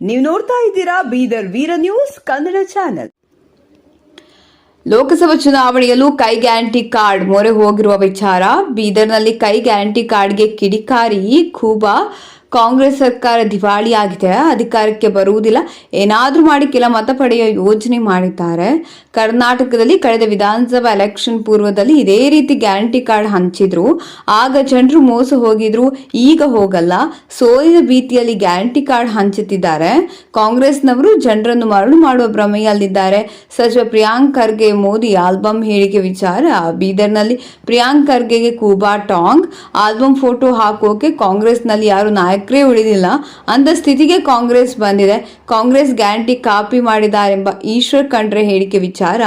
ನೀವು ನೋಡ್ತಾ ಇದ್ದೀರಾ ಬೀದರ್ ವೀರ ನ್ಯೂಸ್ ಕನ್ನಡ ಚಾನೆಲ್. ಲೋಕಸಭಾ ಚುನಾವಣೆಯಲ್ಲೂ ಕೈ ಗ್ಯಾರಂಟಿ ಕಾರ್ಡ್ ಮೊರೆ ಹೋಗಿರುವ ವಿಚಾರ. ಬೀದರ್ನಲ್ಲಿ ಕೈ ಗ್ಯಾರಂಟಿ ಕಾರ್ಡ್ಗೆ ಕಿಡಿಕಾರಿ ಖೂಬಾ. ಕಾಂಗ್ರೆಸ್ ಸರ್ಕಾರ ದಿವಾಳಿಯಾಗಿದೆ, ಅಧಿಕಾರಕ್ಕೆ ಬರುವುದಿಲ್ಲ, ಏನಾದರೂ ಮಾಡಿ ಕೆಲ ಮತ ಪಡೆಯುವ ಯೋಜನೆ ಮಾಡಿದ್ದಾರೆ. ಕರ್ನಾಟಕದಲ್ಲಿ ಕಳೆದ ವಿಧಾನಸಭಾ ಎಲೆಕ್ಷನ್ ಪೂರ್ವದಲ್ಲಿ ಇದೇ ರೀತಿ ಗ್ಯಾರಂಟಿ ಕಾರ್ಡ್ ಹಂಚಿದ್ರು. ಆಗ ಜನರು ಮೋಸ ಹೋಗಿದ್ರು, ಈಗ ಹೋಗಲ್ಲ. ಸೋಲಿನ ಭೀತಿಯಲ್ಲಿ ಗ್ಯಾರಂಟಿ ಕಾರ್ಡ್ ಹಂಚುತ್ತಿದ್ದಾರೆ. ಕಾಂಗ್ರೆಸ್ನವರು ಜನರನ್ನು ಮರಳು ಮಾಡುವ ಭ್ರಮೆಯಲ್ಲಿದ್ದಾರೆ. ಸಚಿವ ಪ್ರಿಯಾಂಕ್ ಖರ್ಗೆ ಮೋದಿ ಆಲ್ಬಮ್ ಹೇಳಿಕೆ ವಿಚಾರ. ಬೀದರ್ನಲ್ಲಿ ಪ್ರಿಯಾಂಕ್ ಖರ್ಗೆಗೆ ಕೂಬಾ ಟಾಂಗ್. ಆಲ್ಬಮ್ ಫೋಟೋ ಹಾಕೋಕೆ ಕಾಂಗ್ರೆಸ್ನಲ್ಲಿ ಯಾರು ನಾಯಕರೇ ಉಳಿದಿಲ್ಲ ಅಂತ ಸ್ಥಿತಿಗೆ ಕಾಂಗ್ರೆಸ್ ಬಂದಿದೆ. ಕಾಂಗ್ರೆಸ್ ಗ್ಯಾರಂಟಿ ಕಾಪಿ ಮಾಡಿದ್ದಾರೆಂಬ ಈಶ್ವರ್ ಖಂಡ್ರೆ ಹೇಳಿಕೆ ವಿಚಾರ.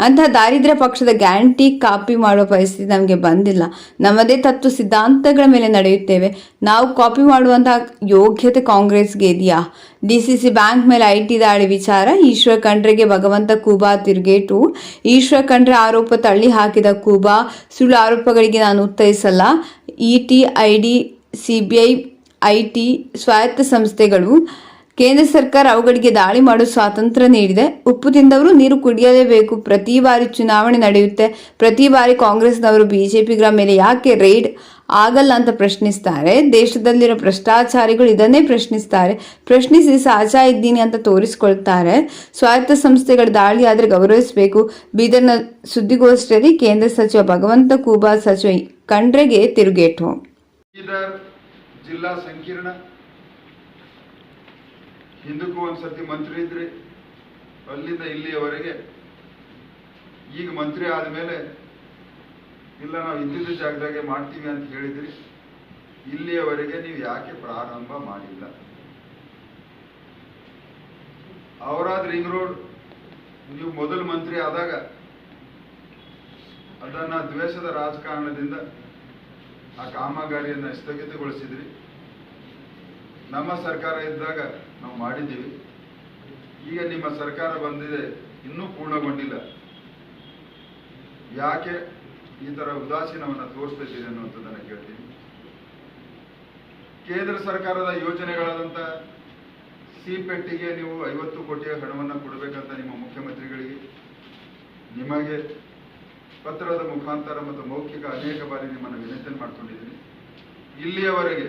ಅಂತಹ ದಾರಿದ್ರ್ಯ ಪಕ್ಷದ ಗ್ಯಾರಂಟಿ ಕಾಪಿ ಮಾಡುವ ಪರಿಸ್ಥಿತಿ ನಮಗೆ ಬಂದಿಲ್ಲ. ನಮ್ಮದೇ ತತ್ವ ಸಿದ್ಧಾಂತಗಳ ಮೇಲೆ ನಡೆಯುತ್ತೇವೆ. ನಾವು ಕಾಪಿ ಮಾಡುವಂತಹ ಯೋಗ್ಯತೆ ಕಾಂಗ್ರೆಸ್ಗೆ ಇದೆಯಾ? ಡಿಸಿಸಿ ಬ್ಯಾಂಕ್ ಮೇಲೆ ಐಟಿ ದಾಳಿ ವಿಚಾರ. ಈಶ್ವರ್ ಖಂಡ್ರೆಗೆ ಭಗವಂತ ಖೂಬಾ ತಿರುಗೇಟು. ಈಶ್ವರ್ ಖಂಡ್ರೆ ಆರೋಪ ತಳ್ಳಿ ಹಾಕಿದ ಖೂಬಾ, ಸುಳ್ಳು ಆರೋಪಗಳಿಗೆ ನಾನು ಉತ್ತರಿಸಲ್ಲ. ಇಟಿ, ಐಡಿ, ಸಿಬಿಐ, ಐಟಿ ಸ್ವಾಯತ್ತ ಸಂಸ್ಥೆಗಳು, ಕೇಂದ್ರ ಸರ್ಕಾರ ಅವುಗಳಿಗೆ ದಾಳಿ ಮಾಡೋ ಸ್ವಾತಂತ್ರ್ಯ ನೀಡಿದೆ. ಉಪ್ಪು ತಿಂದವರು ನೀರು ಕುಡಿಯಲೇಬೇಕು. ಪ್ರತಿ ಬಾರಿ ಚುನಾವಣೆ ನಡೆಯುತ್ತೆ, ಪ್ರತಿ ಬಾರಿ ಕಾಂಗ್ರೆಸ್ನವರು ಬಿಜೆಪಿಗರ ಮೇಲೆ ಯಾಕೆ ರೈಡ್ ಆಗಲ್ಲ ಅಂತ ಪ್ರಶ್ನಿಸ್ತಾರೆ. ದೇಶದಲ್ಲಿರೋ ಭ್ರಷ್ಟಾಚಾರಿಗಳು ಇದನ್ನೇ ಪ್ರಶ್ನಿಸ್ತಾರೆ. ಪ್ರಶ್ನಿಸಿ ಸಹಜ ಇದ್ದೀನಿ ಅಂತ ತೋರಿಸ್ಕೊಳ್ತಾರೆ. ಸ್ವಾಯತ್ತ ಸಂಸ್ಥೆಗಳ ದಾಳಿ ಆದರೆ ಗೌರವಿಸಬೇಕು. ಬೀದರ್ನ ಸುದ್ದಿಗೋಷ್ಠಿಯಲ್ಲಿ ಕೇಂದ್ರ ಸಚಿವ ಭಗವಂತ ಖೂಬಾ, ಸಚಿವ ಖಂಡ್ರೆಗೆ ತಿರುಗೇಟು. ಜಿಲ್ಲಾ ಸಂಕೀರ್ಣ ಹಿಂದಕ್ಕೂ ಒಂದ್ಸತಿ ಮಂತ್ರಿ ಇದ್ರಿ, ಅಲ್ಲಿಂದ ಇಲ್ಲಿಯವರೆಗೆ. ಈಗ ಮಂತ್ರಿ ಆದಮೇಲೆ ಇಲ್ಲ ನಾವು ಇದ್ದಿದ್ದ ಜಾಗದಾಗೆ ಮಾಡ್ತೀವಿ ಅಂತ ಹೇಳಿದ್ರಿ. ಇಲ್ಲಿಯವರೆಗೆ ನೀವು ಯಾಕೆ ಪ್ರಾರಂಭ ಮಾಡಿಲ್ಲ? ಔರಾದ್ ರಿಂಗ್ ರೋಡ್ ನೀವು ಮೊದಲು ಮಂತ್ರಿ ಆದಾಗ ಅದನ್ನ ದ್ವೇಷದ ರಾಜಕಾರಣದಿಂದ ಆ ಕಾಮಗಾರಿಯನ್ನು ಸ್ಥಗಿತಗೊಳಿಸಿದ್ರಿ. ನಮ್ಮ ಸರ್ಕಾರ ಇದ್ದಾಗ ನಾವು ಮಾಡಿದ್ದೀವಿ. ಈಗ ನಿಮ್ಮ ಸರ್ಕಾರ ಬಂದಿದೆ, ಇನ್ನೂ ಪೂರ್ಣಗೊಂಡಿಲ್ಲ. ಯಾಕೆ ಈ ತರ ಉದಾಸೀನವನ್ನು ತೋರಿಸ್ತಾ ಇದ್ದೀರಿ ಅನ್ನುವಂಥದ್ದನ್ನು ಕೇಳ್ತೀನಿ. ಕೇಂದ್ರ ಸರ್ಕಾರದ ಯೋಜನೆಗಳಾದಂಥ ಸಿಪೆಟ್ಟಿಗೆ ನೀವು 50 ಕೋಟಿಯ ಹಣವನ್ನು ಕೊಡಬೇಕಂತ ನಿಮ್ಮ ಮುಖ್ಯಮಂತ್ರಿಗಳಿಗೆ ನಿಮಗೆ ಪತ್ರದ ಮುಖಾಂತರ ಮತ್ತು ಮೌಖಿಕ ಅನೇಕ ಬಾರಿ ನಿಮ್ಮನ್ನು ವಿನಂತಿ ಮಾಡ್ಕೊಂಡಿದ್ದೀನಿ. ಇಲ್ಲಿಯವರೆಗೆ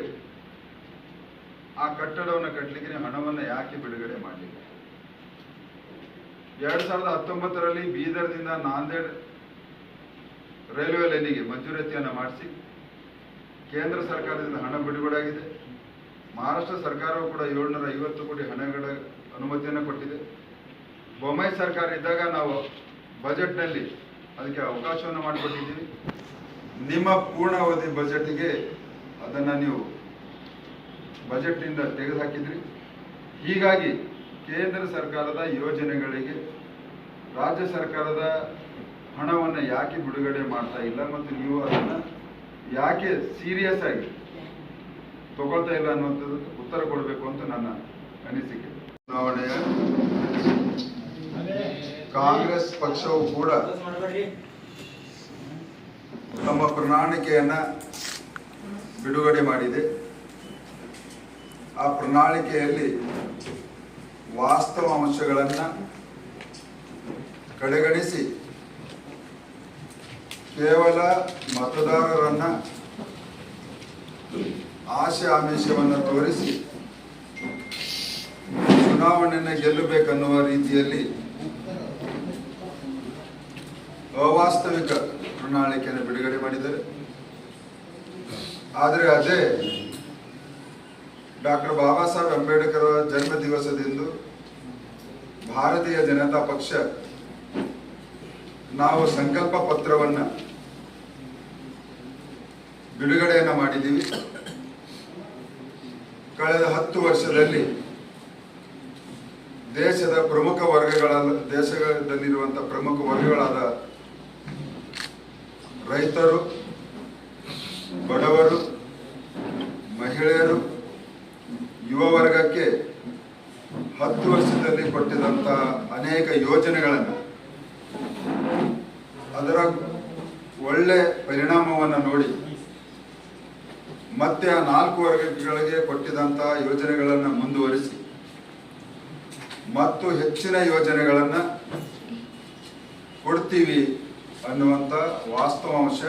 ಆ ಕಟ್ಟಡವನ್ನು ಕಟ್ಟಲಿಕ್ಕೆ ಹಣವನ್ನು ಯಾಕೆ ಬಿಡುಗಡೆ ಮಾಡಲಿಲ್ಲ? 2019ರಲ್ಲಿ ಬೀದರ್ದಿಂದ ನಾಂದೇಡ್ ರೈಲ್ವೆ ಲೈನಿಗೆ ಮಂಜೂರಾತಿಯನ್ನು ಮಾಡಿಸಿ ಕೇಂದ್ರ ಸರ್ಕಾರದಿಂದ ಹಣ ಬಿಡುಗಡೆ ಆಗಿದೆ. ಮಹಾರಾಷ್ಟ್ರ ಸರ್ಕಾರವು ಕೂಡ 750 ಕೋಟಿ ಹಣಗಳ ಅನುಮತಿಯನ್ನು ಕೊಟ್ಟಿದೆ. ಬೊಮ್ಮಾಯಿ ಸರ್ಕಾರ ಇದ್ದಾಗ ನಾವು ಬಜೆಟ್ನಲ್ಲಿ ಅದಕ್ಕೆ ಅವಕಾಶವನ್ನು ಮಾಡಿಕೊಟ್ಟಿದ್ದೀವಿ. ನಿಮ್ಮ ಪೂರ್ಣಾವಧಿ ಬಜೆಟ್ಗೆ ಅದನ್ನು ನೀವು ಬಜೆಟ್ನಿಂದ ತೆಗೆದುಹಾಕಿದ್ರಿ. ಹೀಗಾಗಿ ಕೇಂದ್ರ ಸರ್ಕಾರದ ಯೋಜನೆಗಳಿಗೆ ರಾಜ್ಯ ಸರ್ಕಾರದ ಹಣವನ್ನು ಯಾಕೆ ಬಿಡುಗಡೆ ಮಾಡ್ತಾ ಇಲ್ಲ ಮತ್ತು ನೀವು ಅದನ್ನು ಯಾಕೆ ಸೀರಿಯಸ್ ಆಗಿ ತಗೊಳ್ತಾ ಇಲ್ಲ ಅನ್ನುವಂಥದ್ದು ಉತ್ತರ ಕೊಡಬೇಕು ಅಂತ ನನ್ನ ಅನಿಸಿಕೆ. ಚುನಾವಣೆಯ ಕಾಂಗ್ರೆಸ್ ಪಕ್ಷವು ಕೂಡ ತಮ್ಮ ಪ್ರಣಾಳಿಕೆಯನ್ನ ಬಿಡುಗಡೆ ಮಾಡಿದೆ. ಆ ಪ್ರಣಾಳಿಕೆಯಲ್ಲಿ ವಾಸ್ತವ ಅಂಶಗಳನ್ನು ಕಡೆಗಣಿಸಿ ಕೇವಲ ಮತದಾರರನ್ನ ಆಶೆ ಆಮಿಷವನ್ನು ತೋರಿಸಿ ಚುನಾವಣೆಯನ್ನು ಗೆಲ್ಲಬೇಕನ್ನುವ ರೀತಿಯಲ್ಲಿ ಅವಾಸ್ತವಿಕ ಪ್ರಣಾಳಿಕೆಯನ್ನು ಬಿಡುಗಡೆ ಮಾಡಿದ್ದಾರೆ. ಆದರೆ ಅದೇ ಡಾಕ್ಟರ್ ಬಾಬಾ ಸಾಹೇಬ್ ಅಂಬೇಡ್ಕರ್ ಜನ್ಮ ದಿವಸದಂದು ಭಾರತೀಯ ಜನತಾ ಪಕ್ಷ ನಾವು ಸಂಕಲ್ಪ ಪತ್ರವನ್ನು ಬಿಡುಗಡೆಯನ್ನು ಮಾಡಿದ್ದೀವಿ. ಕಳೆದ 10 ವರ್ಷದಲ್ಲಿ ದೇಶದಲ್ಲಿರುವಂತಹ ಪ್ರಮುಖ ವರ್ಗಗಳಾದ ರೈತರು, ಬಡವರು, ಮಹಿಳೆಯರು, ಯುವ ವರ್ಗಕ್ಕೆ 10 ವರ್ಷದಲ್ಲಿ ಕೊಟ್ಟಿದಂತ ಅನೇಕ ಯೋಜನೆಗಳನ್ನು ಅದರ ಒಳ್ಳೆ ಪರಿಣಾಮವನ್ನು ನೋಡಿ ಮತ್ತೆ ಆ 4 ವರ್ಗಗಳಿಗೆ ಕೊಟ್ಟಿದಂತಹ ಯೋಜನೆಗಳನ್ನು ಮುಂದುವರಿಸಿ ಮತ್ತು ಹೆಚ್ಚಿನ ಯೋಜನೆಗಳನ್ನು ಕೊಡ್ತೀವಿ ಅನ್ನುವಂಥ ವಾಸ್ತವಾಂಶ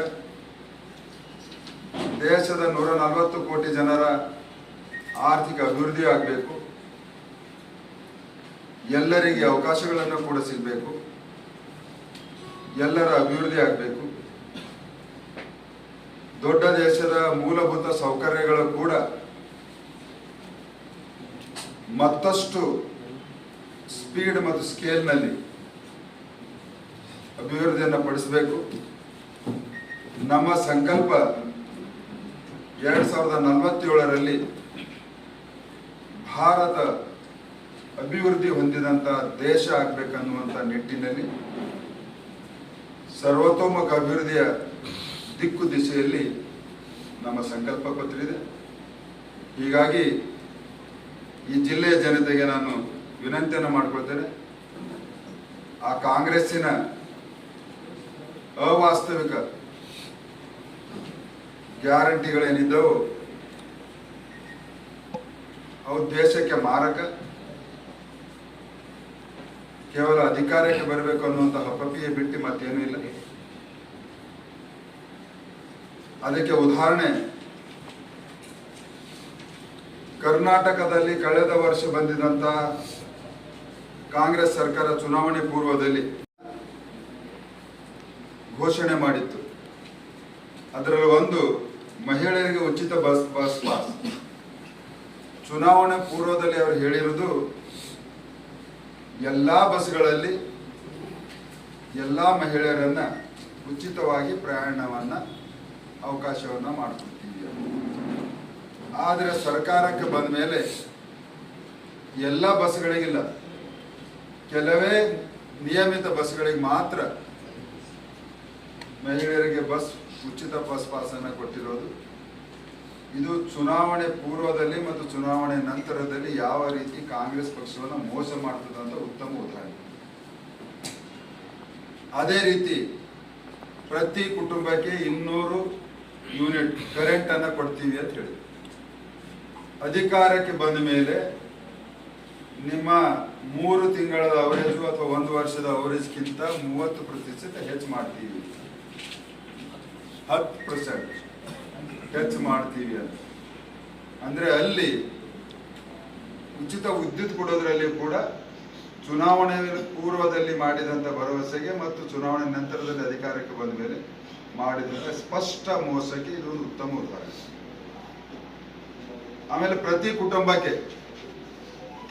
ದೇಶದ 140 ಕೋಟಿ ಜನರ ಆರ್ಥಿಕ ಅಭಿವೃದ್ಧಿ ಆಗಬೇಕು, ಎಲ್ಲರಿಗೆ ಅವಕಾಶಗಳನ್ನು ಕೂಡ ಸಿಗಬೇಕು, ಎಲ್ಲರ ಅಭಿವೃದ್ಧಿ ಆಗಬೇಕು, ದೊಡ್ಡ ದೇಶದ ಮೂಲಭೂತ ಸೌಕರ್ಯಗಳು ಕೂಡ ಮತ್ತಷ್ಟು ಸ್ಪೀಡ್ ಮತ್ತು ಸ್ಕೇಲ್ನಲ್ಲಿ ಅಭಿವೃದ್ಧಿಯನ್ನು ಪಡಿಸಬೇಕು. ನಮ್ಮ ಸಂಕಲ್ಪ 2047ರಲ್ಲಿ ಭಾರತ ಅಭಿವೃದ್ಧಿ ಹೊಂದಿದಂಥ ದೇಶ ಆಗಬೇಕನ್ನುವಂಥ ನಿಟ್ಟಿನಲ್ಲಿ ಸರ್ವತೋಮುಖ ಅಭಿವೃದ್ಧಿಯ ದಿಕ್ಕು ದಿಶೆಯಲ್ಲಿ ನಮ್ಮ ಸಂಕಲ್ಪ ಪತ್ರ ಇದೆ. ಹೀಗಾಗಿ ಈ ಜಿಲ್ಲೆಯ ಜನತೆಗೆ ನಾನು ವಿನಂತಿಯನ್ನು ಮಾಡಿಕೊಳ್ತೇನೆ, ಆ ಕಾಂಗ್ರೆಸ್ಸಿನ ಅವಾಸ್ತವಿಕ ಗ್ಯಾರಂಟಿಗಳೇನಿದ್ದವು ಅವು ದೇಶಕ್ಕೆ ಮಾರಕ, ಕೇವಲ ಅಧಿಕಾರಕ್ಕೆ ಬರಬೇಕು ಅನ್ನುವಂಥ ಹಪಪಿಯೇ ಬಿಟ್ಟು ಮತ್ತೇನೂ ಇಲ್ಲ. ಅದಕ್ಕೆ ಉದಾಹರಣೆ ಕರ್ನಾಟಕದಲ್ಲಿ ಕಳೆದ ವರ್ಷ ಬಂದಿದ್ದಂಥ ಕಾಂಗ್ರೆಸ್ ಸರ್ಕಾರ ಚುನಾವಣೆ ಪೂರ್ವದಲ್ಲಿ ಘೋಷಣೆ ಮಾಡಿತ್ತು. ಅದರಲ್ಲಿ ಒಂದು ಮಹಿಳೆಯರಿಗೆ ಉಚಿತ ಬಸ್ ಪಾಸ್. ಚುನಾವಣೆ ಪೂರ್ವದಲ್ಲಿ ಅವರು ಹೇಳಿರುವುದು ಎಲ್ಲ ಬಸ್ಗಳಲ್ಲಿ ಎಲ್ಲ ಮಹಿಳೆಯರನ್ನ ಉಚಿತವಾಗಿ ಪ್ರಯಾಣವನ್ನ ಅವಕಾಶವನ್ನ ಮಾಡಿಕೊಡ್ತೀವಿ. ಆದರೆ ಸರ್ಕಾರಕ್ಕೆ ಬಂದ ಮೇಲೆ ಎಲ್ಲ ಬಸ್ಗಳಿಗಿಲ್ಲ, ಕೆಲವೇ ನಿಯಮಿತ ಬಸ್ಗಳಿಗೆ ಮಾತ್ರ ಮಹಿಳೆಯರಿಗೆ ಬಸ್ ಉಚಿತ ಬಸ್ ಪಾಸನ್ನು ಕೊಟ್ಟಿರೋದು. ಇದು ಚುನಾವಣೆ ಪೂರ್ವದಲ್ಲಿ ಮತ್ತು ಚುನಾವಣೆ ನಂತರದಲ್ಲಿ ಯಾವ ರೀತಿ ಕಾಂಗ್ರೆಸ್ ಪಕ್ಷವನ್ನು ಮೋಸ ಮಾಡ್ತದೆ ಅಂತ ಉತ್ತಮ ಉದಾಹರಣೆ. ಅದೇ ರೀತಿ ಪ್ರತಿ ಕುಟುಂಬಕ್ಕೆ 200 ಯೂನಿಟ್ ಕರೆಂಟ್ ಅನ್ನ ಕೊಡ್ತೀವಿ ಅಂತ ಹೇಳಿ ಅಧಿಕಾರಕ್ಕೆ ಬಂದ ಮೇಲೆ ನಿಮ್ಮ 3 ತಿಂಗಳ ಅವರೇಜು ಅಥವಾ 1 ವರ್ಷದ ಅವರೇಜ್ಗಿಂತ 30% ಹೆಚ್ಚು ಮಾಡ್ತೀವಿ, 10% ಹೆಚ್ಚು ಮಾಡ್ತೀವಿ ಅಂತ. ಅಂದ್ರೆ ಅಲ್ಲಿ ಉಚಿತ ವಿದ್ಯುತ್ ಕೊಡೋದ್ರಲ್ಲಿ ಕೂಡ ಚುನಾವಣೆ ಪೂರ್ವದಲ್ಲಿ ಮಾಡಿದಂಥ ಭರವಸೆಗೆ ಮತ್ತು ಚುನಾವಣೆ ನಂತರದಲ್ಲಿ ಅಧಿಕಾರಕ್ಕೆ ಬಂದ ಮೇಲೆ ಮಾಡಿದಂಥ ಸ್ಪಷ್ಟ ಮೋಸಕ್ಕೆ ಇದು ಒಂದು ಉತ್ತಮ ಉದಾಹರಣೆ. ಆಮೇಲೆ ಪ್ರತಿ ಕುಟುಂಬಕ್ಕೆ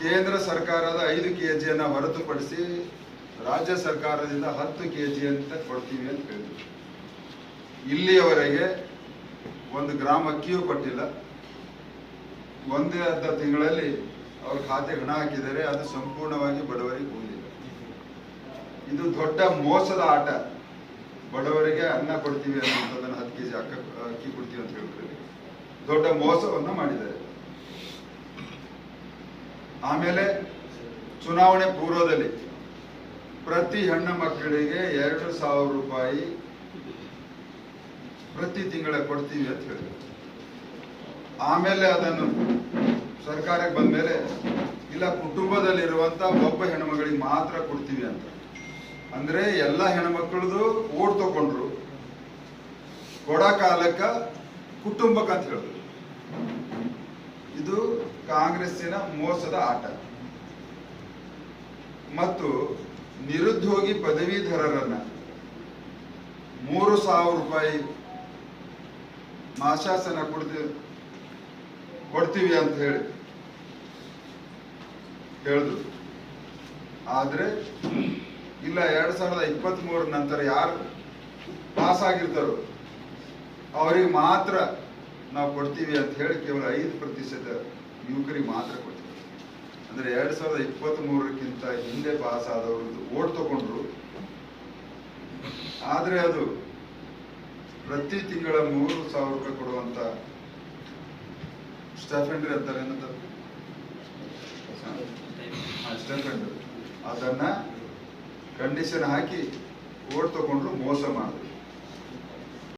ಕೇಂದ್ರ ಸರ್ಕಾರದ 5 kg ಹೊರತುಪಡಿಸಿ ರಾಜ್ಯ ಸರ್ಕಾರದಿಂದ 10 kg ಅಂತ ಕೊಡ್ತೀವಿ ಅಂತ ಹೇಳಿದ್ರು. ಇಲ್ಲಿಯವರೆಗೆ 1 ಗ್ರಾಮ್ ಅಕ್ಕಿಯೂ ಕೊಟ್ಟಿಲ್ಲ. 1.5 ತಿಂಗಳಲ್ಲಿ ಅವ್ರ ಖಾತೆಗೆ ಹಣ ಹಾಕಿದರೆ ಅದು ಸಂಪೂರ್ಣವಾಗಿ ಬಡವರಿಗೆ ಹೋಗಿಲ್ಲ. ಇದು ದೊಡ್ಡ ಮೋಸದ ಆಟ. ಬಡವರಿಗೆ ಅನ್ನ ಕೊಡ್ತೀವಿ ಅನ್ನೋದನ್ನು 10 kg ಅಕ್ಕಿ ಕೊಡ್ತೀವಿ ಅಂತ ಹೇಳಿದ್ರೆ ದೊಡ್ಡ ಮೋಸವನ್ನ ಮಾಡಿದ್ದಾರೆ. ಆಮೇಲೆ ಚುನಾವಣೆ ಪೂರ್ವದಲ್ಲಿ ಪ್ರತಿ ಹೆಣ್ಣು ಮಕ್ಕಳಿಗೆ 2,000 ರೂಪಾಯಿ ಪ್ರತಿ ತಿಂಗಳ ಕೊಡ್ತೀವಿ ಅಂತ ಹೇಳಿದ್ರು. ಆಮೇಲೆ ಅದನ್ನು ಸರ್ಕಾರಕ್ಕೆ ಬಂದ ಮೇಲೆ ಇಲ್ಲ, ಕುಟುಂಬದಲ್ಲಿರುವಂತ ಒಬ್ಬ ಹೆಣ್ಮಗಳಿಗೆ ಮಾತ್ರ ಕೊಡ್ತೀವಿ ಅಂತ. ಅಂದ್ರೆ ಎಲ್ಲ ಹೆಣ್ಮಕ್ಳದು ಓಟ್ ತಗೊಂಡ್ರು, ಕೊಡ ಕಾಲಕ್ಕ ಕುಟುಂಬಕ್ಕೆ ಅಂತ ಹೇಳಿದ್ರು. ಇದು ಕಾಂಗ್ರೆಸ್ಸಿನ ಮೋಸದ ಆಟ. ಮತ್ತು ನಿರುದ್ಯೋಗಿ ಪದವೀಧರರನ್ನ 3,000 ರೂಪಾಯಿ ಮಾಸಾಸನ ಕೊಡ್ತೀವಿ ಅಂತ ಹೇಳಿದ್ರು. ಆದ್ರೆ ಇಲ್ಲ, 2023 ನಂತರ ಯಾರು ಪಾಸ್ ಆಗಿರ್ತಾರೋ ಅವರಿಗೆ ಮಾತ್ರ ನಾವು ಕೊಡ್ತೀವಿ ಅಂತ ಹೇಳಿ ಕೇವಲ 5% ಯುವಕರಿಗೆ ಮಾತ್ರ ಕೊಡ್ತೀವಿ. ಅಂದ್ರೆ 2023ಕ್ಕಿಂತ ಹಿಂದೆ ಪಾಸ್ ಆದವ್ರದ್ದು ಓಟ್ ತಗೊಂಡ್ರು. ಆದ್ರೆ ಅದು ಪ್ರತಿ ತಿಂಗಳ 3,000 ರೂಪಾಯಿ ಕೊಡುವಂತ ಸ್ಟೈಫೆಂಡ್ರಿ ಅಂತಾರೆ, ಏನಂತಾರೆ ಸ್ಟೈಫೆಂಡ್, ಅದನ್ನ ಕಂಡೀಷನ್ ಹಾಕಿ ಓಟ್ ತಗೊಂಡ್ರು, ಮೋಸ ಮಾಡಿದ್ರು.